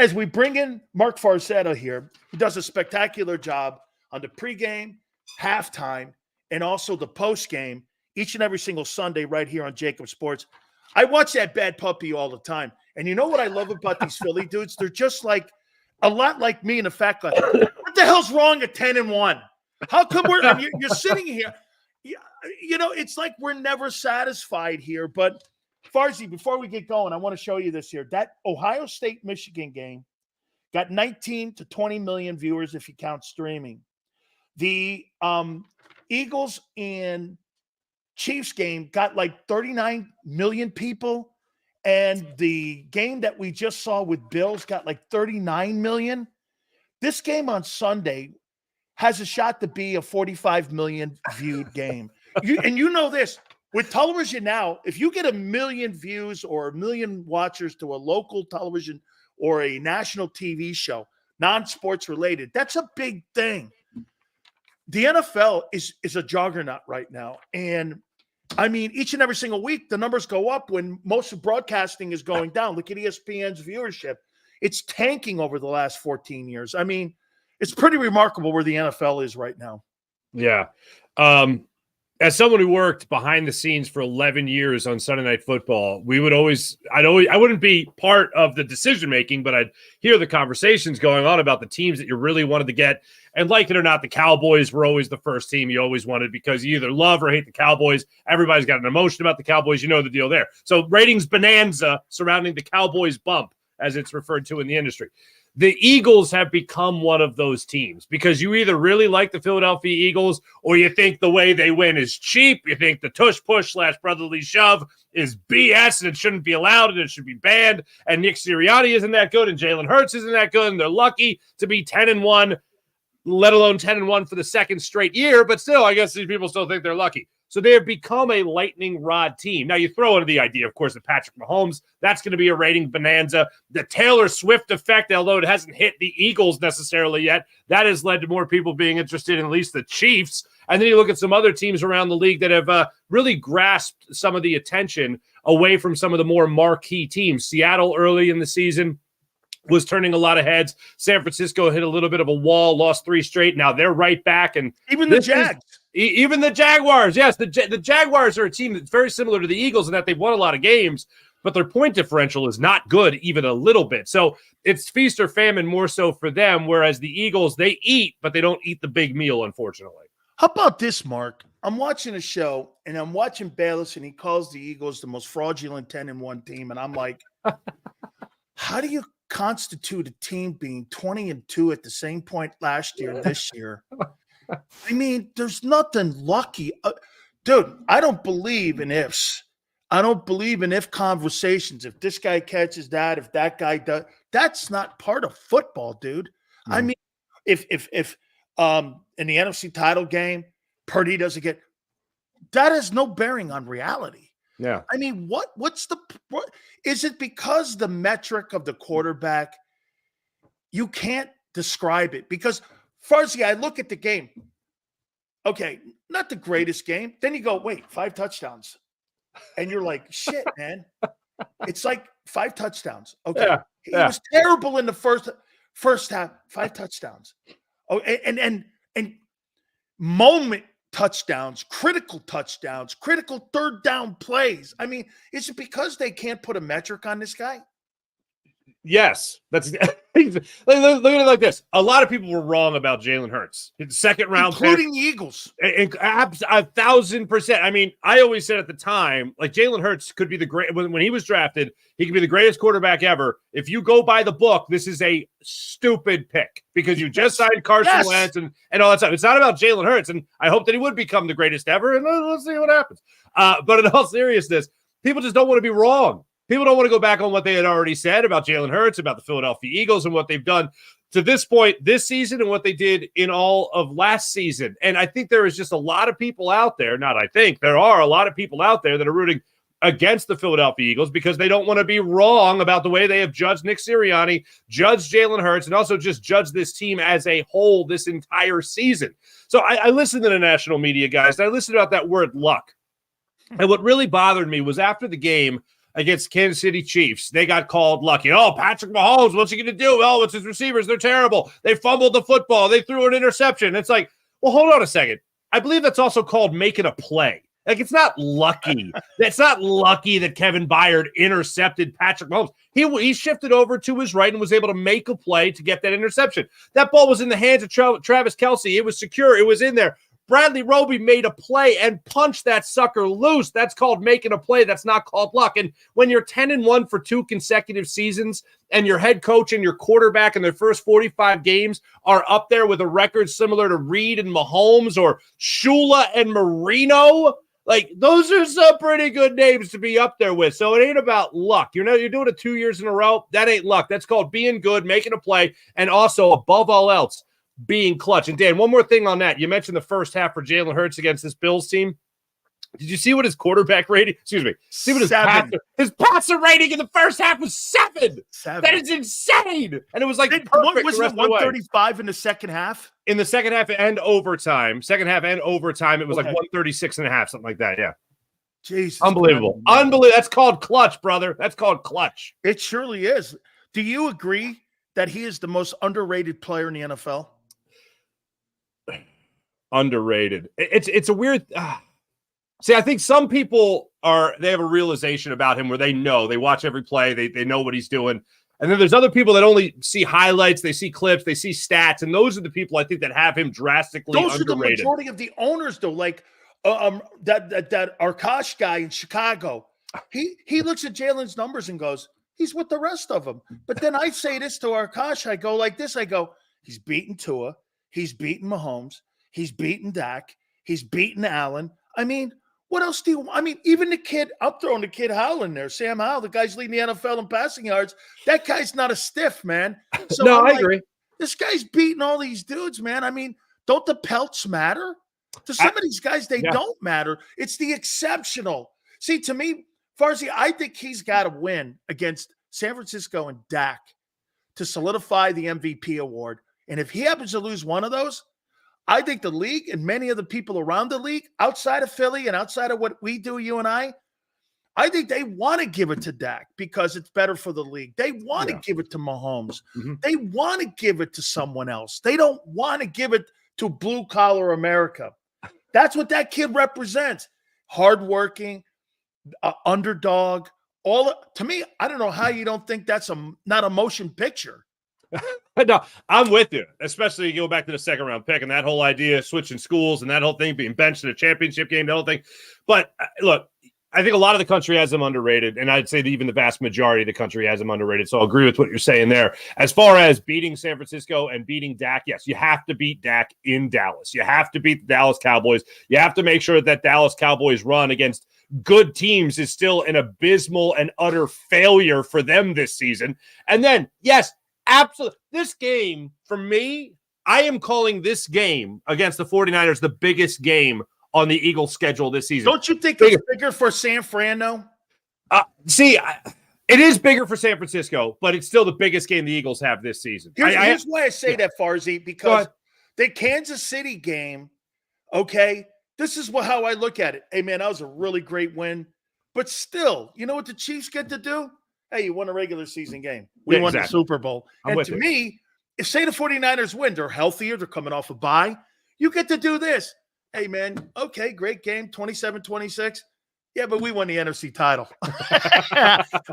as we bring in Marc Farzetta here, who does a spectacular job on the pregame, halftime, and also the postgame each and every single Sunday right here on JAKIB Sports. I watch that bad puppy all the time. And you know what I love about these Philly dudes? They're just like a lot like me and the fat guy. What the hell's wrong at 10-1? How come you're sitting here? You know, it's like we're never satisfied here. But Farzy, before we get going, I want to show you this here. That Ohio State-Michigan game got 19 to 20 million viewers if you count streaming. The Eagles and Chiefs game got like 39 million people. And the game that we just saw with Bills got like 39 million. This game on Sunday has a shot to be a 45 million viewed game. You know this, with television now, if you get 1 million views or 1 million watchers to a local television or a national TV show, non-sports related, that's a big thing. The NFL is a juggernaut right now. And I mean, each and every single week, the numbers go up when most of broadcasting is going down. Look at ESPN's viewership. It's tanking over the last 14 years. I mean, it's pretty remarkable where the NFL is right now. Yeah. As someone who worked behind the scenes for 11 years on Sunday Night Football, I wouldn't be part of the decision-making, but I'd hear the conversations going on about the teams that you really wanted to get. And like it or not, the Cowboys were always the first team you always wanted because you either love or hate the Cowboys. Everybody's got an emotion about the Cowboys. You know the deal there. So ratings bonanza surrounding the Cowboys bump, as it's referred to in the industry. The Eagles have become one of those teams because you either really like the Philadelphia Eagles or you think the way they win is cheap. You think the tush-push / brotherly shove is BS and it shouldn't be allowed and it should be banned. And Nick Sirianni isn't that good and Jalen Hurts isn't that good and they're lucky to be 10-1, let alone 10-1 for the second straight year. But still, I guess these people still think they're lucky. So they have become a lightning rod team. Now, you throw into the idea, of course, of Patrick Mahomes. That's going to be a rating bonanza. The Taylor Swift effect, although it hasn't hit the Eagles necessarily yet, that has led to more people being interested in at least the Chiefs. And then you look at some other teams around the league that have really grasped some of the attention away from some of the more marquee teams. Seattle early in the season was turning a lot of heads. San Francisco hit a little bit of a wall, lost 3 straight. Now they're right back. And even the Jags. Even the Jaguars, yes. The Jaguars are a team that's very similar to the Eagles in that they've won a lot of games, but their point differential is not good even a little bit. So it's feast or famine more so for them, whereas the Eagles, they eat, but they don't eat the big meal, unfortunately. How about this, Mark? I'm watching a show, and I'm watching Bayless, and he calls the Eagles the most fraudulent 10-1 team, and I'm like, how do you constitute a team being 20-2 at the same point last year, this year? I mean, there's nothing lucky. Dude, I don't believe in ifs. I don't believe in if conversations. If this guy catches that, if that guy does, that's not part of football, dude. Mm. I mean, if in the NFC title game, Purdy doesn't get, that has no bearing on reality. Yeah. I mean, what is it because the metric of the quarterback, you can't describe it because Farzy, I look at the game. Okay, not the greatest game. Then you go, wait, 5 touchdowns. And you're like, shit, man. It's like 5 touchdowns. Okay. Yeah, he was terrible in the first half, 5 touchdowns. Oh, and moment touchdowns, critical third down plays. I mean, is it because they can't put a metric on this guy? Yes, that's look at it like this. A lot of people were wrong about Jalen Hurts. His second round, including the Eagles, 1,000%. I mean, I always said at the time, like Jalen Hurts could be the great when he was drafted. He could be the greatest quarterback ever. If you go by the book, this is a stupid pick because you just signed Carson Wentz and all that stuff. It's not about Jalen Hurts, and I hope that he would become the greatest ever. And let's see what happens. But in all seriousness, people just don't want to be wrong. People don't want to go back on what they had already said about Jalen Hurts, about the Philadelphia Eagles, and what they've done to this point this season and what they did in all of last season. And I think there is just a lot of people out there, there are a lot of people out there that are rooting against the Philadelphia Eagles because they don't want to be wrong about the way they have judged Nick Sirianni, judged Jalen Hurts, and also just judged this team as a whole this entire season. So I listened to the national media guys, and I listened about that word luck. And what really bothered me was after the game, against Kansas City Chiefs. They got called lucky. Oh, Patrick Mahomes, what's he going to do? Oh, it's his receivers. They're terrible. They fumbled the football. They threw an interception. It's like, well, hold on a second. I believe that's also called making a play. Like, it's not lucky. It's not lucky that Kevin Byard intercepted Patrick Mahomes. He shifted over to his right and was able to make a play to get that interception. That ball was in the hands of Travis Kelce. It was secure. It was in there. Bradley Roby made a play and punched that sucker loose. That's called making a play. That's not called luck. And when you're 10-1 for 2 consecutive seasons and your head coach and your quarterback in their first 45 games are up there with a record similar to Reid and Mahomes or Shula and Marino, like, those are some pretty good names to be up there with. So it ain't about luck. You're doing it 2 years in a row. That ain't luck. That's called being good, making a play, and also, above all else, being clutch. And Dan, one more thing on that. You mentioned the first half for Jalen Hurts against this Bills team. Did you see what his quarterback rating? Excuse me. See what his passer rating in the first half was 7. That is insane. And it was like perfect. Was it 135 in the second half? In the second half and overtime. Second half and overtime, it was like 136.5, something like that. Yeah. Jesus. Unbelievable. Unbelievable. That's called clutch, brother. That's called clutch. It surely is. Do you agree that he is the most underrated player in the NFL? Underrated. It's a weird. See, I think some people they have a realization about him where they watch every play, they know what he's doing. And then there's other people that only see highlights, they see clips, they see stats, and those are the people I think that have him drastically underrated. Those are the majority of the owners, though. Like that Arkash guy in Chicago, he looks at Jalen's numbers and goes, he's with the rest of them. But then I say this to Arkash, I go like this, I go, he's beaten Tua, he's beaten Mahomes, he's beaten Dak, he's beaten Allen. I mean, what else do you – I mean, even the kid – I'm throwing the kid Howell in there. Sam Howell, the guy's leading the NFL in passing yards. That guy's not a stiff, man. So no, I agree. This guy's beating all these dudes, man. I mean, don't the pelts matter? To some of these guys, they don't matter. It's the exceptional. See, to me, Farzi, I think he's got to win against San Francisco and Dak to solidify the MVP award. And if he happens to lose one of those, I think the league and many of the people around the league, outside of Philly and outside of what we do, you and I think they want to give it to Dak because it's better for the league. They want to give it to Mahomes. Mm-hmm. They want to give it to someone else. They don't want to give it to blue-collar America. That's what that kid represents. Hardworking, underdog. To me, I don't know how you don't think that's not a motion picture. No, I'm with you, especially you go back to the second round pick and that whole idea of switching schools and that whole thing being benched in a championship game, the whole thing. But look, I think a lot of the country has him underrated, and I'd say that even the vast majority of the country has him underrated. So I'll agree with what you're saying there. As far as beating San Francisco and beating Dak, yes, you have to beat Dak in Dallas. You have to beat the Dallas Cowboys. You have to make sure that Dallas Cowboys run against good teams is still an abysmal and utter failure for them this season. And then, yes, absolutely. This game, for me, I am calling this game against the 49ers the biggest game on the Eagles' schedule this season. Don't you think it's bigger for San Fran, though? It is bigger for San Francisco, but it's still the biggest game the Eagles have this season. Here's why I say that, Farzi, because the Kansas City game, okay, this is how I look at it. Hey, man, that was a really great win. But still, you know what the Chiefs get to do? Hey, you won a regular season game. We won the Super Bowl. And to me, if say the 49ers win, they're healthier, they're coming off a bye, you get to do this. Hey, man, okay, great game, 27-26. Yeah, but we won the NFC title.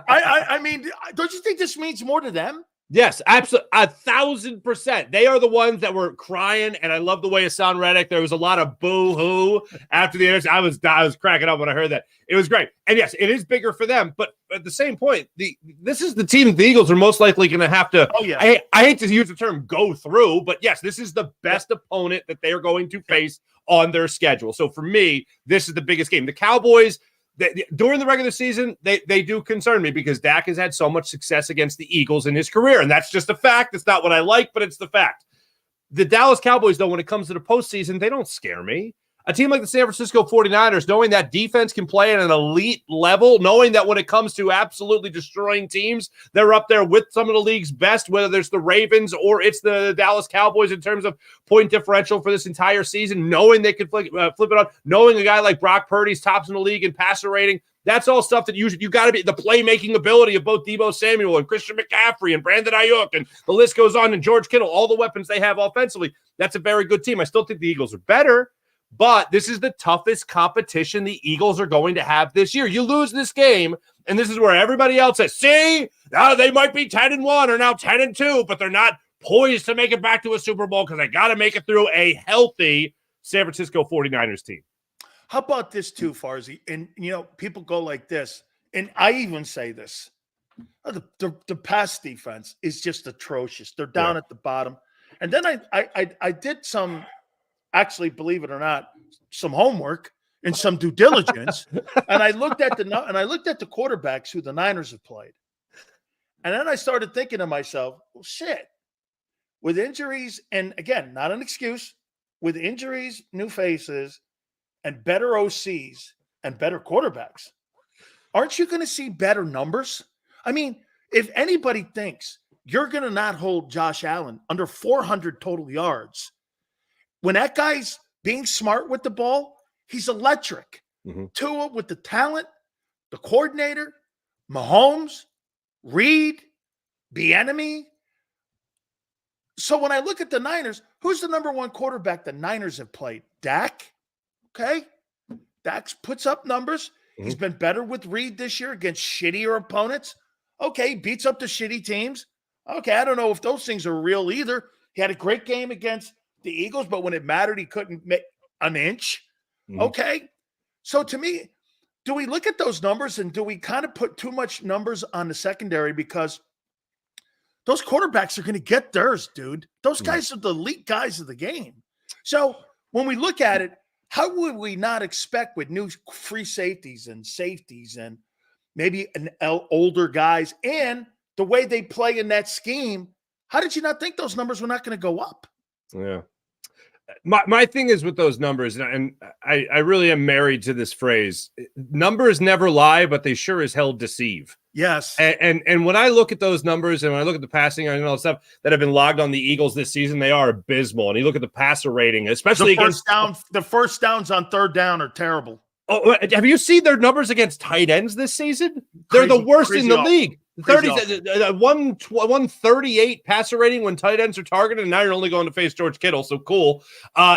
I mean, don't you think this means more to them? Yes, absolutely, 1,000%. They are the ones that were crying, and I love the way Hassan Reddick. There was a lot of boo-hoo after the NFC. I was cracking up when I heard that. It was great, and yes, it is bigger for them. But at the same point, this is the team the Eagles are most likely going to have to. Oh yeah, I hate to use the term "go through," but yes, this is the best opponent that they are going to face on their schedule. So for me, this is the biggest game. The Cowboys. During the regular season, they do concern me because Dak has had so much success against the Eagles in his career, and that's just a fact. It's not what I like, but it's the fact. The Dallas Cowboys, though, when it comes to the postseason, they don't scare me. A team like the San Francisco 49ers, knowing that defense can play at an elite level, knowing that when it comes to absolutely destroying teams, they're up there with some of the league's best, whether there's the Ravens or it's the Dallas Cowboys in terms of point differential for this entire season, knowing they could flip it on, knowing a guy like Brock Purdy's tops in the league in passer rating. That's all stuff that you got to be, the playmaking ability of both Deebo Samuel and Christian McCaffrey and Brandon Ayuk, and the list goes on, and George Kittle, all the weapons they have offensively. That's a very good team. I still think the Eagles are better, but this is the toughest competition the Eagles are going to have this year. You lose this game, and this is where everybody else says, see, now they might be 10-1 or now 10-2, but they're not poised to make it back to a Super Bowl because they got to make it through a healthy San Francisco 49ers team. How about this too, Farzy? And, people go like this, and I even say this. The pass defense is just atrocious. They're down at the bottom. And then I did some, actually, believe it or not, some homework and some due diligence, and I looked at the quarterbacks who the Niners have played. And then I started thinking to myself, well, shit, with injuries, and again, not an excuse, with injuries, new faces, and better OCs and better quarterbacks, aren't you going to see better numbers? I mean, if anybody thinks you're going to not hold Josh Allen under 400 total yards, when that guy's being smart with the ball, he's electric. Mm-hmm. Tua with the talent, the coordinator, Mahomes, Reid, Bieniemy. So when I look at the Niners, who's the number one quarterback the Niners have played? Dak. Okay. Dak puts up numbers. Mm-hmm. He's been better with Reid this year against shittier opponents. Okay. Beats up the shitty teams. Okay. I don't know if those things are real either. He had a great game against the Eagles, but when it mattered, he couldn't make an inch. Mm-hmm. Okay. So to me, do we look at those numbers and do we kind of put too much numbers on the secondary because those quarterbacks are going to get theirs, dude. Those guys are the elite guys of the game. So when we look at it, how would we not expect with new free safeties and maybe older guys and the way they play in that scheme, how did you not think those numbers were not going to go up? Yeah. My thing is with those numbers, and I really am married to this phrase, numbers never lie, but they sure as hell deceive. Yes. And when I look at those numbers and when I look at the passing and all the stuff that have been logged on the Eagles this season, they are abysmal. And you look at the passer rating, especially the first downs on third down are terrible. Oh, have you seen their numbers against tight ends this season? They're the worst in the league. 138 passer rating when tight ends are targeted, and now you're only going to face George Kittle, so cool.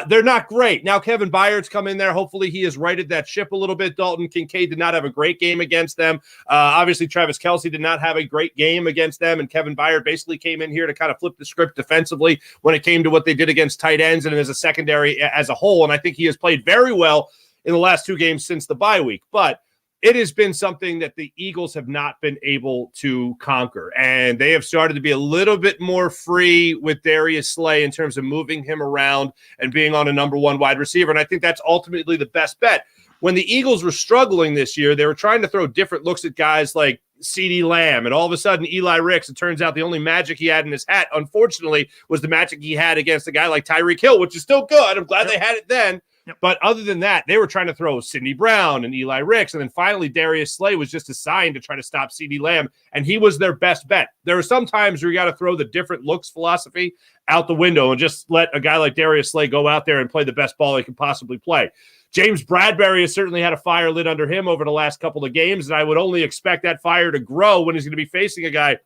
They're not great. Now Kevin Byard's come in there. Hopefully he has righted that ship a little bit. Dalton Kincaid did not have a great game against them. Obviously Travis Kelce did not have a great game against them, and Kevin Byard basically came in here to kind of flip the script defensively when it came to what they did against tight ends and as a secondary as a whole, and I think he has played very well in the last two games since the bye week. But it has been something that the Eagles have not been able to conquer. And they have started to be a little bit more free with Darius Slay in terms of moving him around and being on a number one wide receiver. And I think that's ultimately the best bet. When the Eagles were struggling this year, they were trying to throw different looks at guys like CeeDee Lamb. And all of a sudden, Eli Ricks, it turns out the only magic he had in his hat, unfortunately, was the magic he had against a guy like Tyreek Hill, which is still good. I'm glad they had it then. Yep. But other than that, they were trying to throw Sidney Brown and Eli Ricks. And then finally, Darius Slay was just assigned to try to stop CeeDee Lamb. And he was their best bet. There are some times where you got to throw the different looks philosophy out the window and just let a guy like Darius Slay go out there and play the best ball he can possibly play. James Bradbury has certainly had a fire lit under him over the last couple of games. And I would only expect that fire to grow when he's going to be facing a guy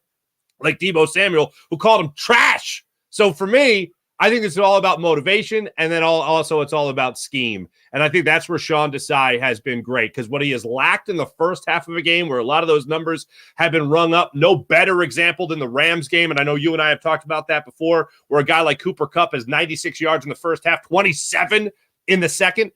like Deebo Samuel, who called him trash. So for me, I think it's all about motivation, and then also it's all about scheme. And I think that's where Sean Desai has been great, because what he has lacked in the first half of a game where a lot of those numbers have been rung up, no better example than the Rams game, and I know you and I have talked about that before, where a guy like Cooper Kupp has 96 yards in the first half, 27 in the second.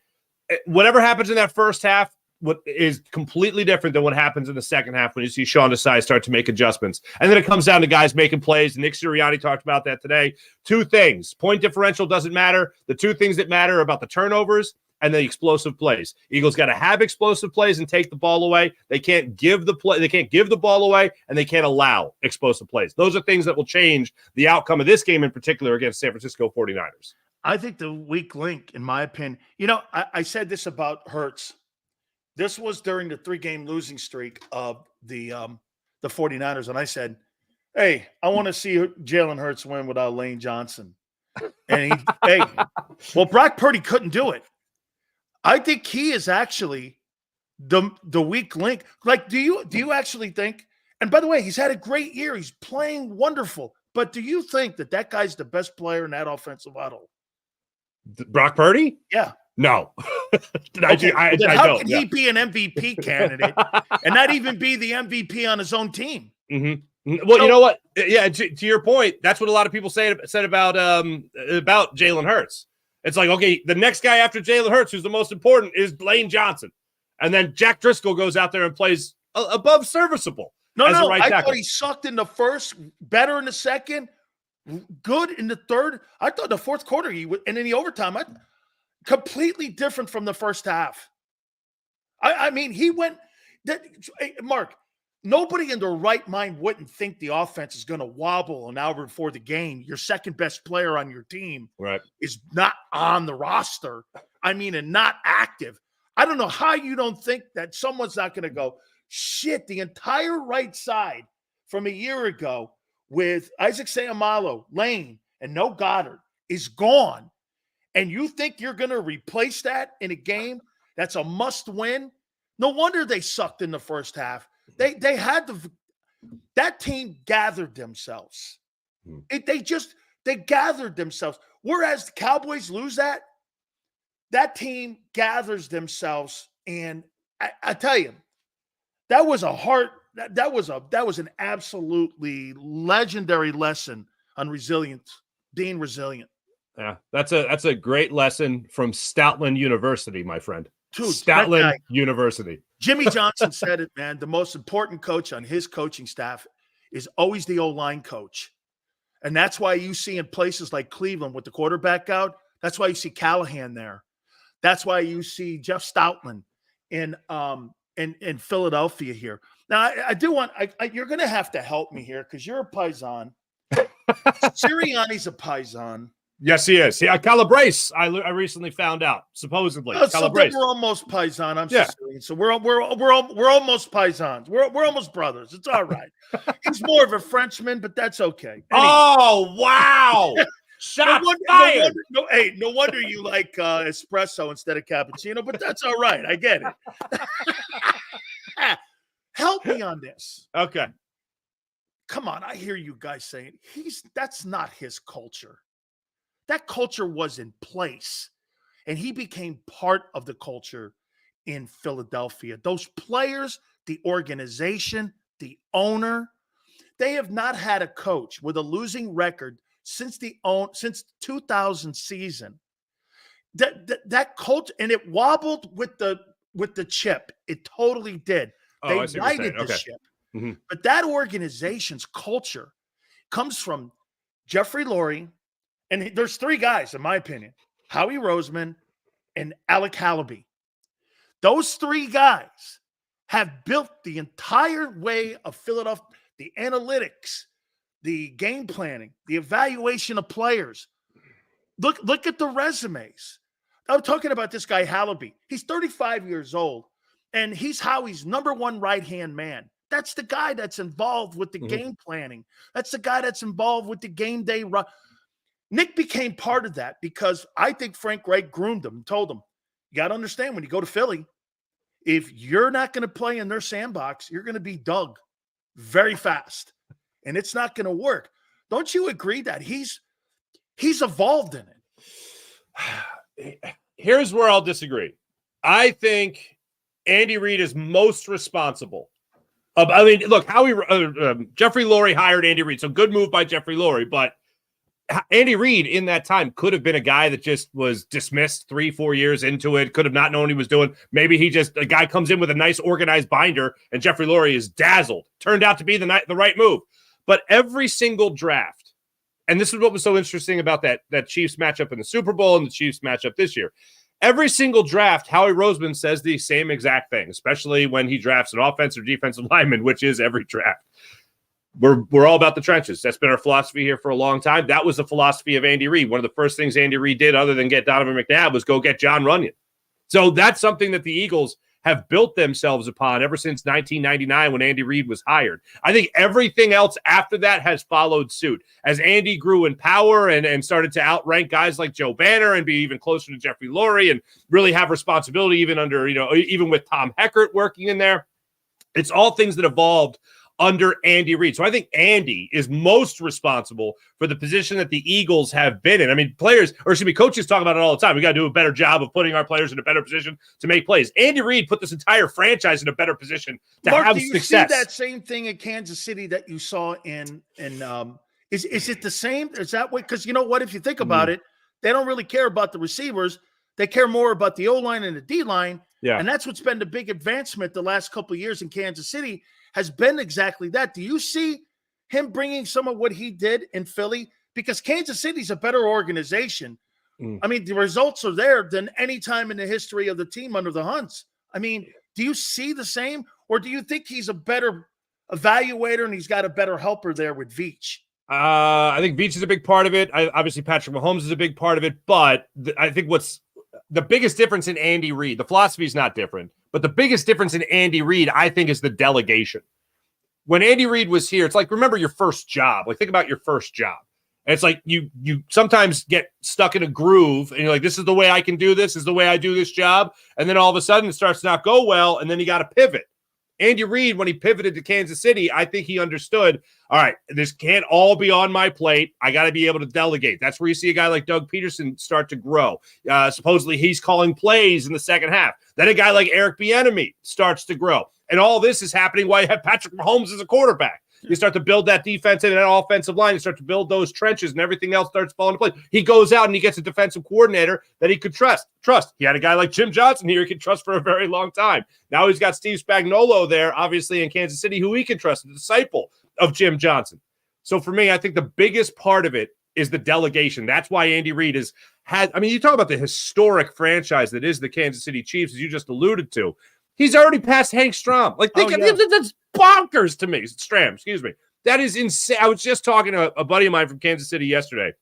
Whatever happens in that first half, what is completely different than what happens in the second half when you see Sean Desai start to make adjustments. And then it comes down to guys making plays. Nick Sirianni talked about that today. Two things. Point differential doesn't matter. The two things that matter are about the turnovers and the explosive plays. Eagles got to have explosive plays and take the ball away. They can't give the ball away, and they can't allow explosive plays. Those are things that will change the outcome of this game in particular against San Francisco 49ers. I think the weak link, in my opinion, I said this about Hurts. This was during the 3-game losing streak of the 49ers. And I said, hey, I want to see Jalen Hurts win without Lane Johnson. And Brock Purdy couldn't do it. I think he is actually the weak link. Like, do you actually think? And by the way, he's had a great year. He's playing wonderful. But do you think that guy's the best player in that offensive huddle? Brock Purdy? Yeah. No. Okay, I how don't. can he be an MVP candidate and not even be the MVP on his own team? Mm-hmm. Well, you know what? Yeah, to your point, that's what a lot of people said about Jalen Hurts. It's like, okay, the next guy after Jalen Hurts, who's the most important, is Lane Johnson. And then Jack Driscoll goes out there and plays above serviceable. I thought he sucked in the first, better in the second, good in the third. I thought the fourth quarter and in the overtime, completely different from the first half. I mean, he went Mark, nobody in their right mind wouldn't think the offense is going to wobble an hour before the game. Your second best player on your team is not on the roster. I mean, and not active. I don't know how you don't think that someone's not going to go, shit, the entire right side from a year ago with Isaac Seumalo, Lane, and no Goddard is gone. And you think you're going to replace that in a game that's a must-win? No wonder they sucked in the first half. They had that team gathered themselves. They gathered themselves. Whereas the Cowboys lose that team gathers themselves. And I tell you, that was an absolutely legendary lesson on resilience, being resilient. Yeah, that's a great lesson from Stoutland University, my friend. Dude, Stoutland University. Jimmy Johnson said it, man. The most important coach on his coaching staff is always the O-line coach. And that's why you see in places like Cleveland with the quarterback out, that's why you see Callahan there. That's why you see Jeff Stoutland in Philadelphia here. Now, I do want you're going to have to help me here because you're a Paisan. Sirianni's a Paisan. Yes, he is. Yeah, Calabrese. I recently found out, supposedly. So we're almost Paisan. I'm Sicilian, so we're almost Paisans. We're almost brothers. It's all right. He's more of a Frenchman, but that's okay. Anyway. Oh wow! Shots fired. No wonder you like espresso instead of cappuccino, but that's all right. I get it. Help me on this. Okay. Come on, I hear you guys saying that's not his culture. That culture was in place, and he became part of the culture in Philadelphia. Those players, the organization, the owner, they have not had a coach with a losing record since 2000 season. That culture, and it wobbled with the chip. It totally did. They righted the ship. Mm-hmm. But that organization's culture comes from Jeffrey Lurie. And there's three guys, in my opinion, Howie Roseman and Alec Halaby. Those three guys have built the entire way of Philadelphia, the analytics, the game planning, the evaluation of players. Look at the resumes. I'm talking about this guy, Halaby. He's 35 years old, and he's Howie's number one right-hand man. That's the guy that's involved with the game planning. That's the guy that's involved with the game day run. Nick became part of that because I think Frank Reich groomed him and told him, you got to understand when you go to Philly, if you're not going to play in their sandbox, you're going to be dug very fast, and it's not going to work. Don't you agree that he's evolved in it? Here's where I'll disagree. I think Andy Reid is most responsible. I mean, look, Jeffrey Lurie hired Andy Reid, so good move by Jeffrey Lurie, but Andy Reid in that time could have been a guy that just was dismissed 3-4 years into it, could have not known what he was doing. Maybe a guy comes in with a nice organized binder and Jeffrey Lurie is dazzled. Turned out to be the right move. But every single draft, and this is what was so interesting about that Chiefs matchup in the Super Bowl and the Chiefs matchup this year. Every single draft, Howie Roseman says the same exact thing, especially when he drafts an offensive or defensive lineman, which is every draft. We're all about the trenches. That's been our philosophy here for a long time. That was the philosophy of Andy Reid. One of the first things Andy Reid did other than get Donovan McNabb was go get John Runyon. So that's something that the Eagles have built themselves upon ever since 1999 when Andy Reid was hired. I think everything else after that has followed suit. As Andy grew in power and started to outrank guys like Joe Banner and be even closer to Jeffrey Lurie and really have responsibility even under, even with Tom Heckert working in there. It's all things that evolved under Andy Reid. So I think Andy is most responsible for the position that the Eagles have been in. I mean, coaches talk about it all the time. We got to do a better job of putting our players in a better position to make plays. Andy Reid put this entire franchise in a better position to Marc, have do you success. See that same thing in Kansas City that you saw in is it the same? Is that way? Because you know what? If you think about it, they don't really care about the receivers. They care more about the O-line and the D-line. Yeah. And that's what's been the big advancement the last couple of years in Kansas City has been exactly that. Do you see him bringing some of what he did in Philly? Because Kansas City's a better organization. I mean, the results are there than any time in the history of the team under the Hunts. I mean, do you see the same? Or do you think he's a better evaluator and he's got a better helper there with Veach? I think Veach is a big part of it. Obviously, Patrick Mahomes is a big part of it. But I think what's the biggest difference in Andy Reid, the philosophy is not different, but the biggest difference in Andy Reid, I think, is the delegation. When Andy Reid was here, it's like, remember your first job. Like, think about your first job. And it's like you sometimes get stuck in a groove and you're like, this is the way I can do this. This is the way I do this job. And then all of a sudden it starts to not go well. And then you got to pivot. Andy Reid, when he pivoted to Kansas City, I think he understood, all right, this can't all be on my plate. I got to be able to delegate. That's where you see a guy like Doug Peterson start to grow. Supposedly he's calling plays in the second half. Then a guy like Eric Bieniemy starts to grow. And all this is happening while you have Patrick Mahomes as a quarterback. You start to build that defense and that offensive line. You start to build those trenches, and everything else starts falling into place. He goes out and he gets a defensive coordinator that he could trust. He had a guy like Jim Johnson here he could trust for a very long time. Now he's got Steve Spagnuolo there, obviously, in Kansas City, who he can trust, a disciple of Jim Johnson. So for me, I think the biggest part of it is the delegation. That's why Andy Reid you talk about the historic franchise that is the Kansas City Chiefs, as you just alluded to. He's already passed Hank Stram. That's bonkers to me. Stram, excuse me. That is insane. I was just talking to a buddy of mine from Kansas City yesterday,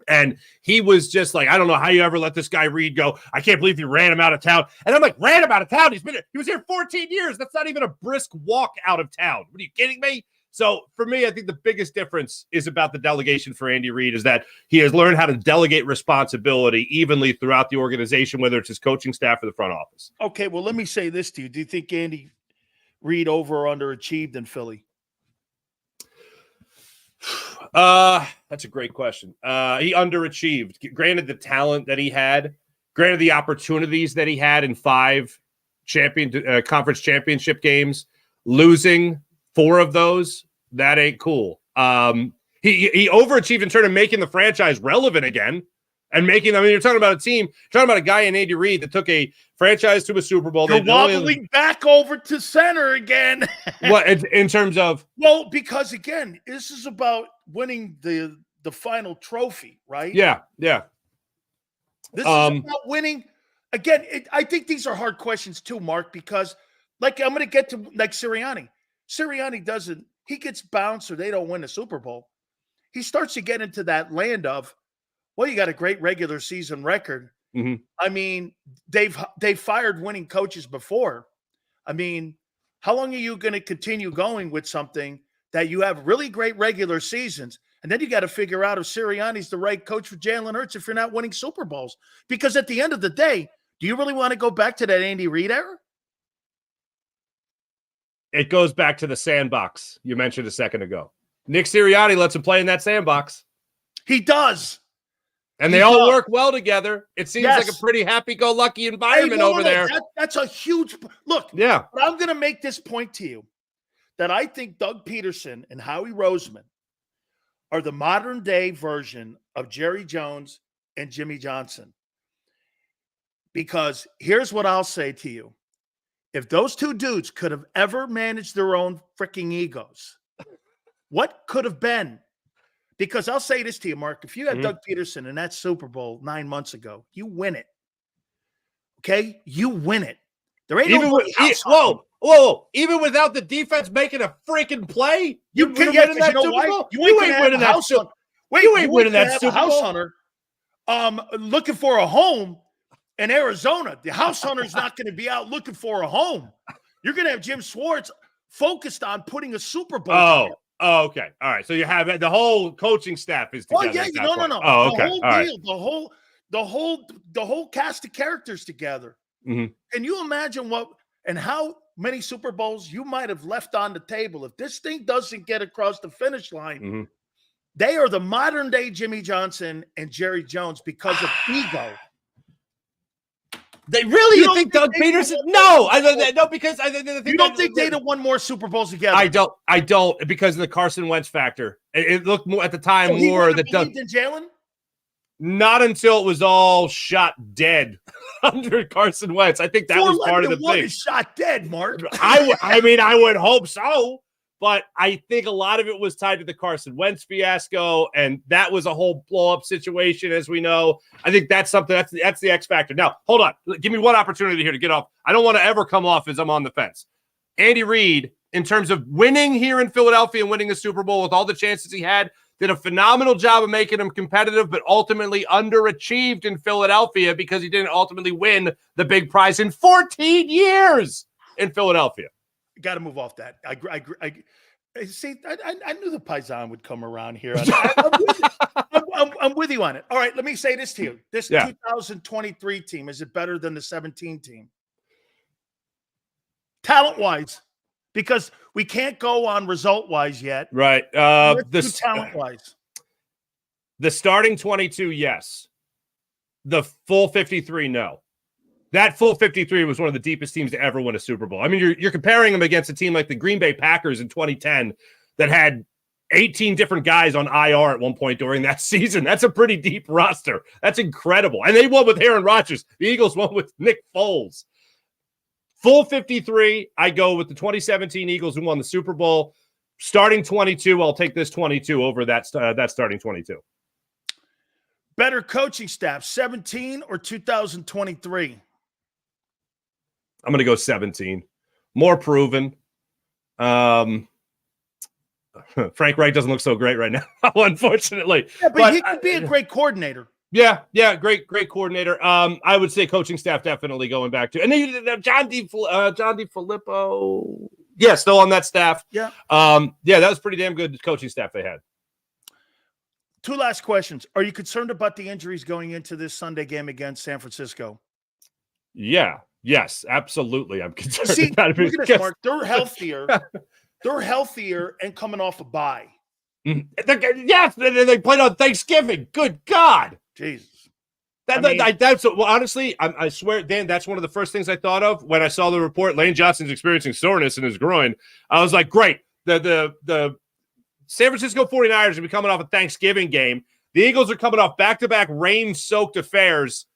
and he was just like, I don't know how you ever let this guy Reid go. I can't believe you ran him out of town. And I'm like, ran him out of town? He was here 14 years. That's not even a brisk walk out of town. What are you kidding me? So for me, I think the biggest difference is about the delegation for Andy Reid is that he has learned how to delegate responsibility evenly throughout the organization, whether it's his coaching staff or the front office. Okay, well, let me say this to you. Do you think Andy Reid over or underachieved in Philly? That's a great question. He underachieved. Granted the talent that he had, granted the opportunities that he had in 5 conference championship games, losing 4 of those, that ain't cool. He overachieved in terms of making the franchise relevant again and you're talking about a guy in Andy Reid that took a franchise to a Super Bowl. You're wobbling back over to center again. What, in terms of? Well, because again, this is about winning the final trophy, right? Yeah. This is about winning. Again, I think these are hard questions too, Marc, because like I'm going to get to like Sirianni. Sirianni he gets bounced or they don't win the Super Bowl. He starts to get into that land of, well, you got a great regular season record. Mm-hmm. I mean, they've fired winning coaches before. I mean, how long are you going to continue going with something that you have really great regular seasons? And then you got to figure out if Sirianni's the right coach for Jalen Hurts if you're not winning Super Bowls. Because at the end of the day, do you really want to go back to that Andy Reid era? It goes back to the sandbox you mentioned a second ago. Nick Sirianni lets him play in that sandbox. He does. And they all work well together. It seems like a pretty happy-go-lucky environment over there. That's a huge – look, yeah. But I'm going to make this point to you that I think Doug Peterson and Howie Roseman are the modern-day version of Jerry Jones and Jimmy Johnson. Because here's what I'll say to you. If those two dudes could have ever managed their own freaking egos, what could have been? Because I'll say this to you, Marc. If you had Doug Peterson in that Super Bowl 9 months ago, you win it. Okay? You win it. There ain't Whoa. Even without the defense making a freaking play, you ain't winning that Super Bowl. You ain't winning that Super Bowl. You ain't winning that Super Bowl. Hunter, looking for a home. in Arizona. The house hunter's not going to be out looking for a home. You're going to have Jim Schwartz focused on putting a Super Bowl together. Oh, okay. All right. So you have the whole coaching staff is together. Oh, yeah. No. Oh, the okay. whole All deal, right. the whole cast of characters together. Mm-hmm. Can you imagine what and how many Super Bowls you might have left on the table if this thing doesn't get across the finish line? Mm-hmm. They are the modern day Jimmy Johnson and Jerry Jones because of ego. They really? You think Doug Peterson? No, because I think you don't think they'd have won more Super Bowls together. I don't because of the Carson Wentz factor. It looked more at the time more that Doug than Jalen. Not until it was all shot dead under Carson Wentz. I think that was part of the thing. Is shot dead, Mark. I mean, I would hope so. But I think a lot of it was tied to the Carson Wentz fiasco, and that was a whole blow-up situation, as we know. I think that's something that's the X factor. Now, hold on. Give me one opportunity here to get off. I don't want to ever come off as I'm on the fence. Andy Reid, in terms of winning here in Philadelphia and winning the Super Bowl with all the chances he had, did a phenomenal job of making him competitive, but ultimately underachieved in Philadelphia because he didn't ultimately win the big prize in 14 years in Philadelphia. Got to move off that. I see. I knew the Paisan would come around here. I'm with you on it. All right, let me say this to you. This 2023 team, is it better than the 17 team? Talent-wise, because we can't go on result-wise yet. Right. Talent-wise. The starting 22, yes. The full 53, no. That full 53 was one of the deepest teams to ever win a Super Bowl. I mean, you're comparing them against a team like the Green Bay Packers in 2010 that had 18 different guys on IR at one point during that season. That's a pretty deep roster. That's incredible. And they won with Aaron Rodgers. The Eagles won with Nick Foles. Full 53, I go with the 2017 Eagles who won the Super Bowl. Starting 22, I'll take this 22 over that starting 22. Better coaching staff, 17 or 2023? I'm going to go 17. More proven. Frank Reich doesn't look so great right now, unfortunately. Yeah, but he could be a great coordinator. Yeah, great coordinator. I would say coaching staff definitely going back to, and then John DeFilippo. Yeah, still on that staff. Yeah. That was pretty damn good coaching staff they had. Two last questions. Are you concerned about the injuries going into this Sunday game against San Francisco? Yeah. Yes, absolutely. I'm concerned. See, look at this, Mark. They're healthier. They're healthier and coming off a bye. Yes, they played on Thanksgiving. Good God. Jesus. Honestly, I swear, Dan, that's one of the first things I thought of when I saw the report. Lane Johnson's experiencing soreness in his groin. I was like, great. The San Francisco 49ers are coming off a Thanksgiving game. The Eagles are coming off back-to-back rain-soaked affairs.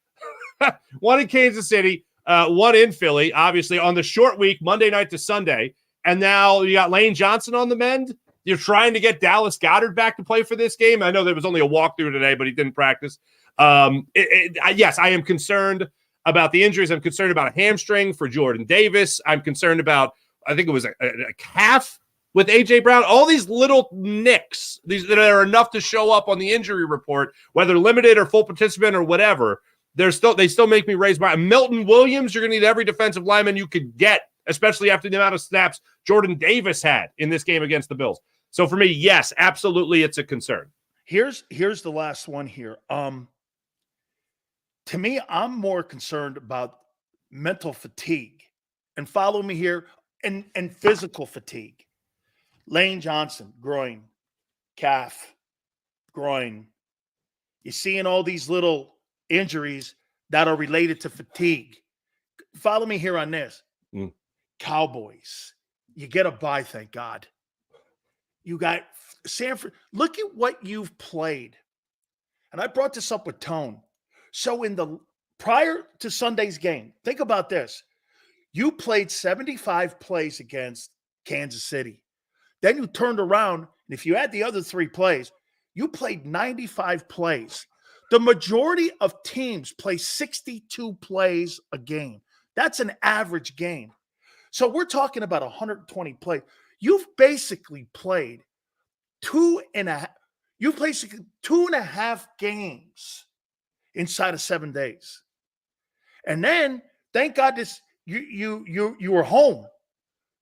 One in Kansas City, one in Philly, obviously, on the short week, Monday night to Sunday. And now you got Lane Johnson on the mend. You're trying to get Dallas Goedert back to play for this game. I know there was only a walkthrough today, but he didn't practice. Yes, I am concerned about the injuries. I'm concerned about a hamstring for Jordan Davis. I'm concerned about, I think it was a calf with A.J. Brown. All these little nicks, these that are enough to show up on the injury report, whether limited or full participant or whatever. They still make me raise my Milton Williams. You're going to need every defensive lineman you could get, especially after the amount of snaps Jordan Davis had in this game against the Bills. So for me, yes, absolutely, it's a concern. Here's the last one here. To me, I'm more concerned about mental fatigue, and follow me here, and physical fatigue. Lane Johnson, groin, calf, groin. You're seeing all these little injuries that are related to fatigue. Follow me here on this. Cowboys, you get a bye, thank God. You got Sanford. Look at what you've played. And I brought this up with Tone. So prior to Sunday's game, think about this. You played 75 plays against Kansas City. Then you turned around, and if you add the other 3 plays, you played 95 plays. The majority of teams play 62 plays a game. That's an average game. So we're talking about 120 plays. You've basically played 2.5 games inside of 7 days. And then, thank God you were home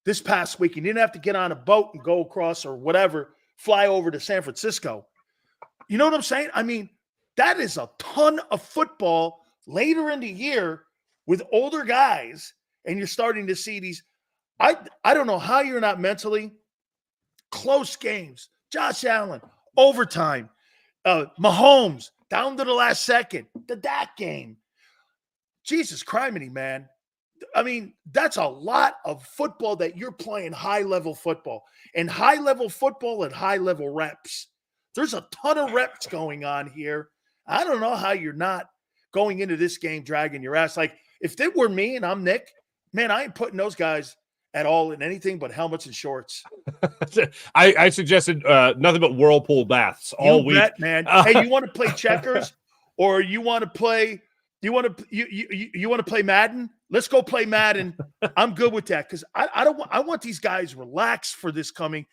this past week. You didn't have to get on a boat and go across or whatever, fly over to San Francisco. You know what I'm saying? I mean, that is a ton of football later in the year with older guys, and you're starting to see these. I don't know how you're not mentally close games. Josh Allen, overtime, Mahomes down to the last second, the Dak game. Jesus criminy, man. I mean, that's a lot of football that you're playing high-level football. And high-level football at high-level reps. There's a ton of reps going on here. I don't know how you're not going into this game dragging your ass. Like, if it were me and I'm Nick, man, I ain't putting those guys at all in anything but helmets and shorts. I suggested nothing but whirlpool baths all week. Man. Hey, you want to play checkers or you want to play you want to play Madden? Let's go play Madden. I'm good with that because I want these guys relaxed for this coming.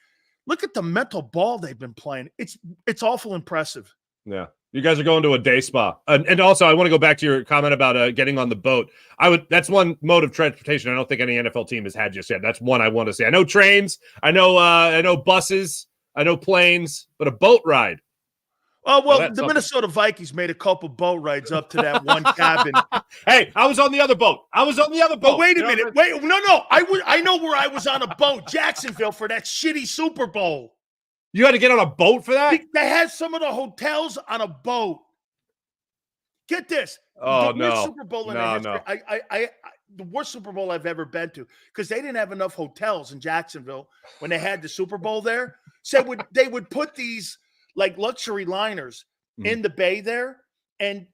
Look at the mental ball they've been playing. It's awful impressive. Yeah. You guys are going to a day spa. And also, I want to go back to your comment about getting on the boat. That's one mode of transportation I don't think any NFL team has had just yet. That's one I want to see. I know trains, I know buses, I know planes, but a boat ride. Oh, well, the Minnesota Vikings made a couple boat rides up to that one cabin. Hey, I was on the other boat. But wait a minute. Wait, no. I know where I was on a boat, Jacksonville, for that shitty Super Bowl. You had to get on a boat for that? They had some of the hotels on a boat. Get this. Oh, the worst Super Bowl in history. The worst Super Bowl I've ever been to, because they didn't have enough hotels in Jacksonville when they had the Super Bowl there. So they would put these like luxury liners in the bay there. And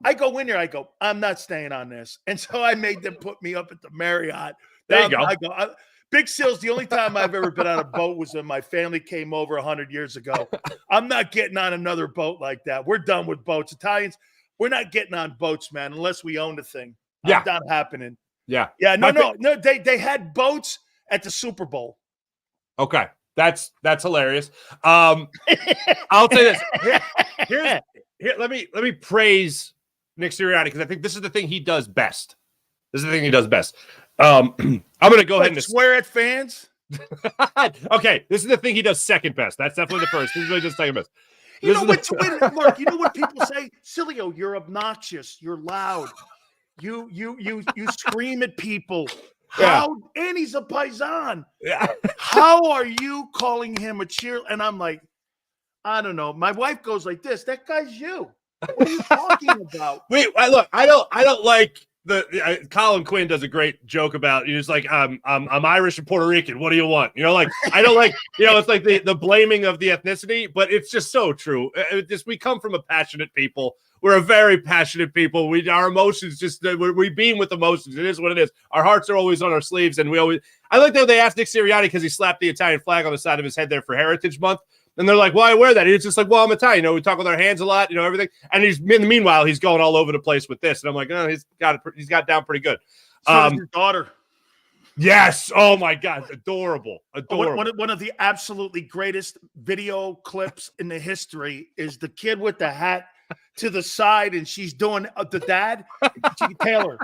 I go in there, I go, I'm not staying on this. And so I made them put me up at the Marriott. There you go. I go, Big Sil's, the only time I've ever been on a boat was when my family came over 100 years ago. I'm not getting on another boat like that. We're done with boats. Italians, we're not getting on boats, man, unless we own the thing. Yeah. Not happening. Yeah. Yeah, no. They had boats at the Super Bowl. Okay. That's hilarious. I'll say this. Here, let me praise Nick Sirianni, because I think this is the thing he does best. I'm going to go ahead and swear at fans. Okay, this is the thing he does second best. That's definitely the first. This is what he does second best. Marc, you know what people say? Sileo, you're obnoxious. You're loud. You scream at people. And he's a paisan. Yeah. How are you calling him a cheer? And I'm like, I don't know. My wife goes like this. That guy's you. What are you talking about? Wait, I don't like Colin Quinn does a great joke about, he's like, I'm Irish and Puerto Rican. What do you want? Like, I don't like, it's like the blaming of the ethnicity, but it's just so true. We come from a passionate people. We're a very passionate people. Our emotions we beam with emotions. It is what it is. Our hearts are always on our sleeves. And I like that they asked Nick Sirianni because he slapped the Italian flag on the side of his head there for Heritage Month. And they're like, why wear that? And he's just like, well, I'm Italian. We talk with our hands a lot, everything. And meanwhile, he's going all over the place with this. And I'm like, oh, he's got it down pretty good. So your daughter. Yes. Oh my God. Adorable. One of the absolutely greatest video clips in the history is the kid with the hat to the side, and she's doing the dad. Taylor.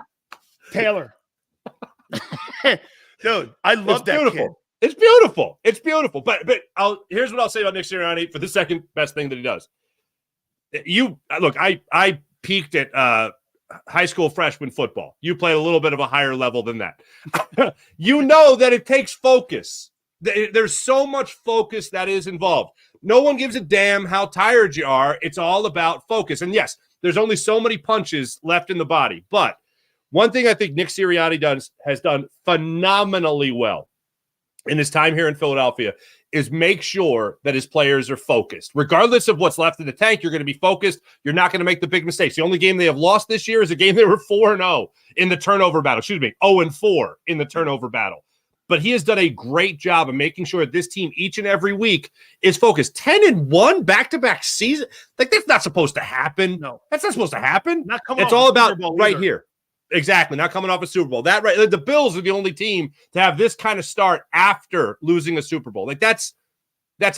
Dude, I love that beautiful. Kid. It's beautiful. It's beautiful. But here's what I'll say about Nick Sirianni for the second best thing that he does. I peaked at high school freshman football. You played a little bit of a higher level than that. You know that it takes focus. There's so much focus that is involved. No one gives a damn how tired you are. It's all about focus. And yes, there's only so many punches left in the body. But one thing I think Nick Sirianni has done phenomenally well in his time here in Philadelphia is make sure that his players are focused. Regardless of what's left in the tank, you're going to be focused. You're not going to make the big mistakes. The only game they have lost this year is a game they were 4-0 in the turnover battle. 0-4 in the turnover battle. But he has done a great job of making sure that this team each and every week is focused. 10-1 back-to-back season. Like, that's not supposed to happen. No. That's not supposed to happen. It's all about right here. Exactly. Not coming off a Super Bowl. That right. The Bills are the only team to have this kind of start after losing a Super Bowl. Like, that's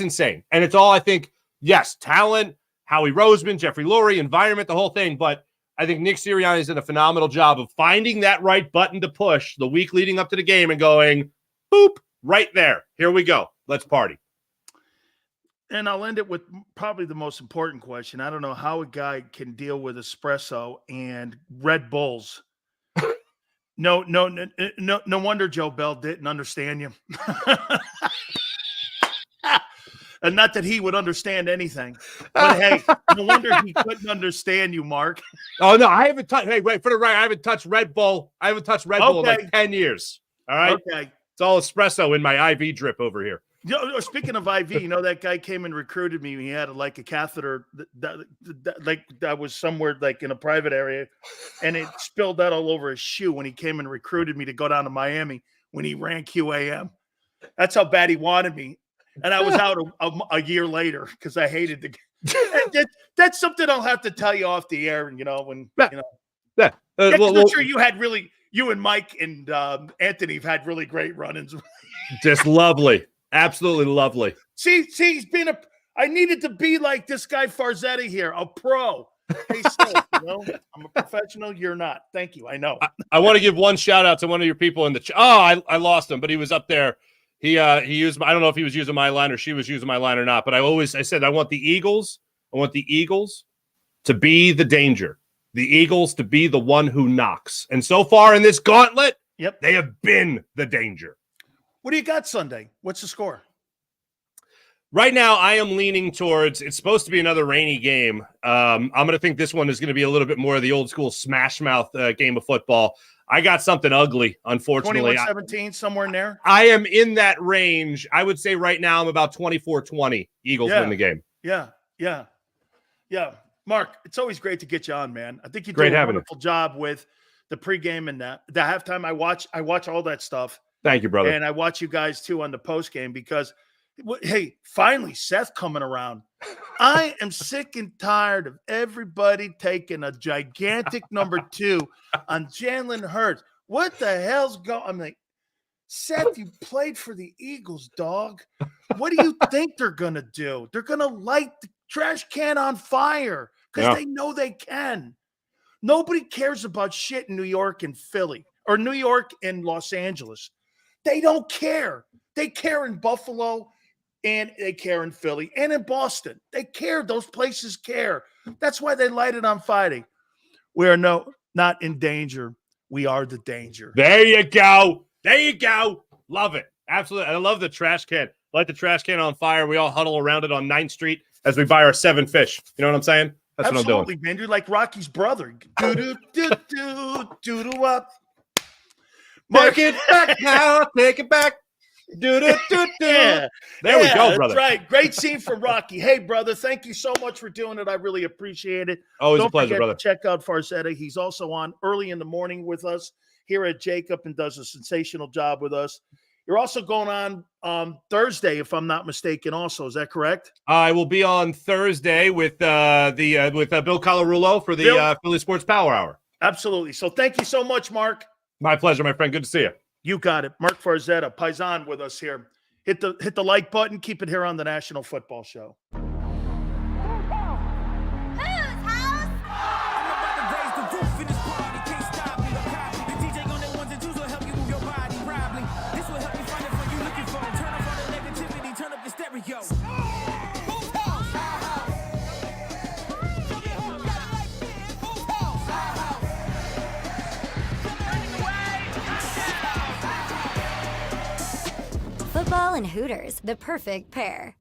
insane. And it's all, I think, yes, talent, Howie Roseman, Jeffrey Lurie, environment, the whole thing. But I think Nick Sirianni has done a phenomenal job of finding that right button to push the week leading up to the game and going, boop, right there. Here we go. Let's party. And I'll end it with probably the most important question. I don't know how a guy can deal with espresso and Red Bulls. No wonder Joe Bell didn't understand you. And not that he would understand anything. But hey, no wonder he couldn't understand you, Mark. Oh no, I haven't touched. Hey, wait for the right. I haven't touched Red Bull. I haven't touched Red Bull in like 10 years. All right. Okay. It's all espresso in my IV drip over here. You know, speaking of IV, you know that guy came and recruited me. He had like a catheter that was somewhere like in a private area, and it spilled out all over his shoe when he came and recruited me to go down to Miami when he ran QAM. That's how bad he wanted me. And I was out a year later because I hated the game. That's something I'll have to tell you off the air. You know, when you know, I'm sure you and Mike and Anthony have had really great run-ins. Just lovely, absolutely lovely. See, he's been I needed to be like this guy Farzetta here, a pro. Hey, you know, I'm a professional. You're not. Thank you. I know. I want to give one shout out to one of your people in the chat. Oh, I lost him, but he was up there. He used, I don't know if he was using my line or she was using my line or not, but I said I want the Eagles to be the danger. The Eagles to be the one who knocks. And so far in this gauntlet, they have been the danger. What do you got Sunday? What's the score? Right now, I am leaning towards, it's supposed to be another rainy game. I'm going to think this one is going to be a little bit more of the old school smash mouth game of football. I got something ugly, unfortunately. 21-17, somewhere in there? I am in that range. I would say right now I'm about 24-20. Eagles win the game. Yeah. Mark, it's always great to get you on, man. I think you do a wonderful job with the pregame and the halftime. I watch all that stuff. Thank you, brother. And I watch you guys, too, on the postgame because, hey, finally, Seth coming around. I am sick and tired of everybody taking a gigantic number 2 on Jalen Hurts. What the hell's going on? I'm like, Seth, you played for the Eagles, dog. What do you think they're going to do? They're going to light the trash can on fire because they know they can. Nobody cares about shit in New York and Philly or New York and Los Angeles. They don't care. They care in Buffalo. And they care in Philly and in Boston. They care. Those places care. That's why they light it on Friday. We are not in danger. We are the danger. There you go. There you go. Love it. Absolutely. I love the trash can. Light the trash can on fire. We all huddle around it on 9th Street as we buy our 7 fish. You know what I'm saying? That's what I'm doing. Absolutely, man. You're like Rocky's brother. Do-do-do-do-do up. Mark it back now. Take it back. Yeah. There we go, brother. That's right. Great scene from Rocky. Hey, brother, thank you so much for doing it. I really appreciate it. Always a pleasure, brother. Check out Farzetta. He's also on early in the morning with us here at JAKIB and does a sensational job with us. You're also going on Thursday, if I'm not mistaken. Also, is that correct? I will be on Thursday with Bill Colarulo for the Philly Sports Power Hour. Absolutely. So thank you so much, Mark. My pleasure, my friend. Good to see you. You got it. Marc Farzetta, Paisan with us here. Hit the like button. Keep it here on the National Football Show. Football and Hooters, the perfect pair.